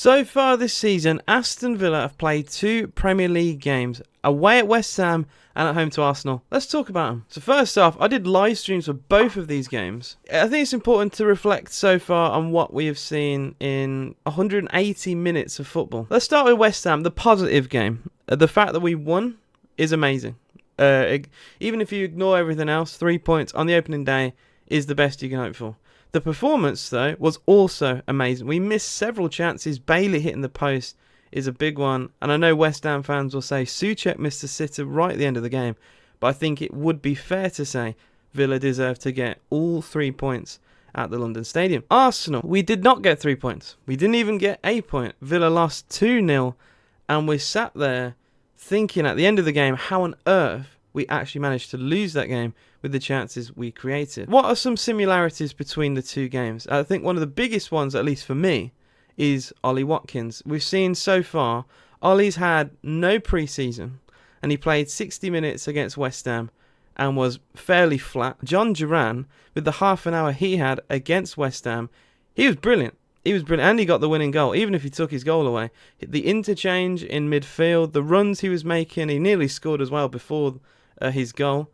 So far this season, Aston Villa have played 2 Premier League games, away at West Ham and at home to Arsenal. Let's talk about them. So first off, I did live streams for both of these games. I think it's important to reflect so far on what we have seen in 180 minutes of football. Let's start with West Ham, the positive game. The fact that we won is amazing. Even if you ignore everything else, 3 points on the opening day is the best you can hope for. The performance, though, was also amazing. We missed several chances. Bailey hitting the post is a big one. And I know West Ham fans will say Souček missed a sitter right at the end of the game. But I think it would be fair to say Villa deserved to get all 3 points at the London Stadium. Arsenal, we did not get 3 points. We didn't even get a point. Villa lost 2-0. And we sat there thinking at the end of the game how on earth we actually managed to lose that game with the chances we created. What are some similarities between the two games? I think one of the biggest ones, at least for me, is Ollie Watkins. We've seen so far, Ollie's had no pre-season, and he played 60 minutes against West Ham and was fairly flat. John Duran, with the half an hour he had against West Ham, he was brilliant. He was brilliant, and he got the winning goal, even if he took his goal away. The interchange in midfield, the runs he was making, he nearly scored as well before his goal.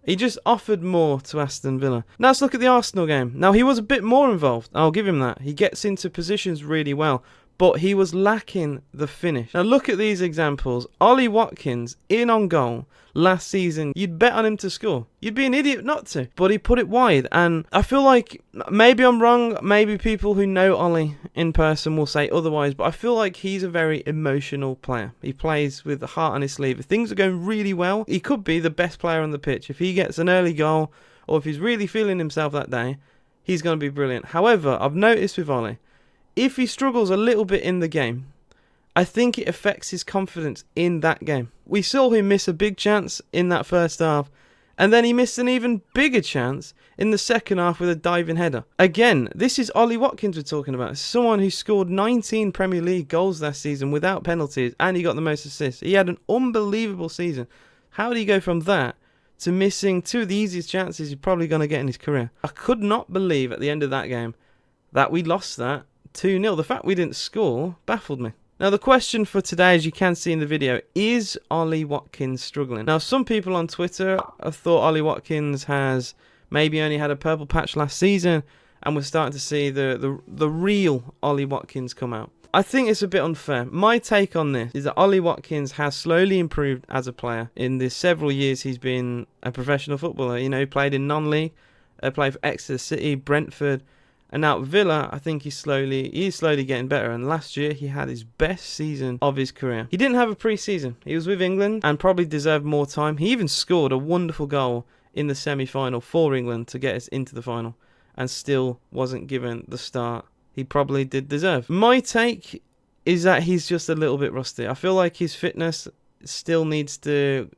He just offered more to Aston Villa. Now let's look at the Arsenal game. Now he was a bit more involved. I'll give him that. He gets into positions really well, but he was lacking the finish. Now look at these examples. Ollie Watkins in on goal last season. You'd bet on him to score. You'd be an idiot not to. But he put it wide, and I feel like maybe I'm wrong. Maybe people who know Ollie in person will say otherwise, but I feel like he's a very emotional player. He plays with the heart on his sleeve. If things are going really well, he could be the best player on the pitch. If he gets an early goal, or if he's really feeling himself that day, he's going to be brilliant. However, I've noticed with Ollie, if he struggles a little bit in the game, I think it affects his confidence in that game. We saw him miss a big chance in that first half, and then he missed an even bigger chance in the second half with a diving header. Again, this is Ollie Watkins we're talking about. Someone who scored 19 Premier League goals last season without penalties, and he got the most assists. He had an unbelievable season. How did he go from that to missing 2 of the easiest chances he's probably going to get in his career? I could not believe at the end of that game that we lost that 2-0. The fact we didn't score baffled me. Now the question for today, as you can see in the video, is Ollie Watkins struggling? Now some people on Twitter have thought Ollie Watkins has maybe only had a purple patch last season, and we're starting to see the real Ollie Watkins come out. I think it's a bit unfair. My take on this is that Ollie Watkins has slowly improved as a player. In the several years he's been a professional footballer, you know, he played in non-league, played for Exeter City, Brentford, and now at Villa, I think he's slowly getting better. And last year, he had his best season of his career. He didn't have a pre-season. He was with England and probably deserved more time. He even scored a wonderful goal in the semi-final for England to get us into the final, and still wasn't given the start he probably did deserve. My take is that he's just a little bit rusty. I feel like his fitness still needs to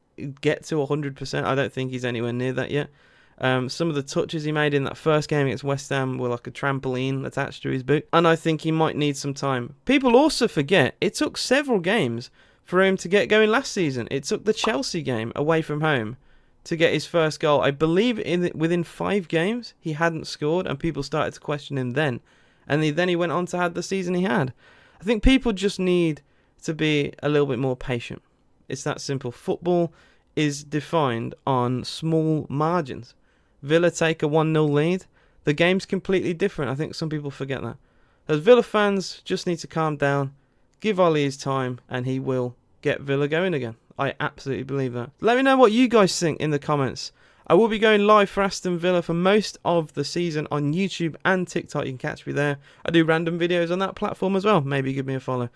get to 100%. I don't think he's anywhere near that yet. Some of the touches he made in that first game against West Ham were like a trampoline attached to his boot, and I think he might need some time. People also forget it took several games for him to get going last season. It took the Chelsea game away from home to get his first goal. I believe within 5 games he hadn't scored, and people started to question him then, and then he went on to have the season he had. I think people just need to be a little bit more patient. It's that simple. Football is defined on small margins. Villa take a 1-0 lead. The game's completely different. I think some people forget that. As Villa fans, just need to calm down, give Ollie his time, and he will get Villa going again. I absolutely believe that. Let me know what you guys think in the comments. I will be going live for Aston Villa for most of the season on YouTube and TikTok. You can catch me there. I do random videos on that platform as well. Maybe give me a follow.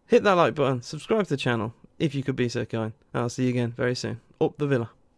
Hit that like button. Subscribe to the channel if you could be so kind. I'll see you again very soon. Up the Villa.